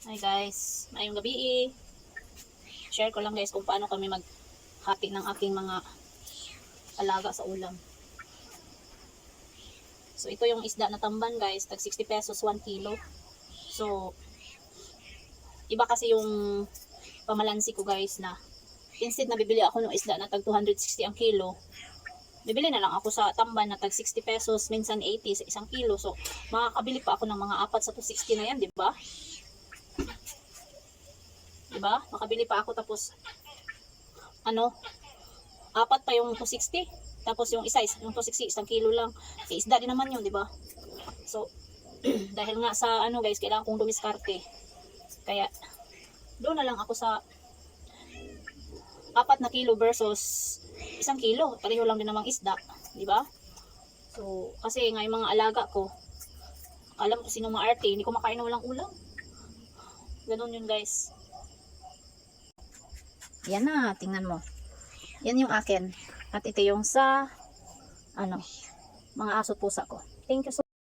Hi guys, mayong gabi. Share ko lang guys kung paano kami maghati ng aking mga alaga sa ulam. So ito yung isda na tamban guys, tag 60 pesos 1 kilo. So iba kasi yung pamalansi ko guys na instead na bibili ako ng isda na tag 260 ang kilo, bibili na lang ako sa tamban na tag 60 pesos, minsan 80 sa isang kilo. So makakabili pa ako ng mga apat sa 260 na yan, di ba? Diba? Makabili pa ako tapos apat pa yung 260. Tapos yung isa yung 260 isang kilo lang. Eh, isda din naman yun, 'di ba? So dahil nga sa guys, kailangan kong dumiskarte. Kaya doon na lang ako sa 4 na kilo versus isang kilo. Pareho lang din namang isda, 'di ba? So kasi nga yung mga alaga ko, alam ko sino maarte, hindi ko makain na walang ulam. Ganun yun guys. Yan na, tingnan mo. Yan yung akin. At ito yung sa mga aso pusa ko. Thank you so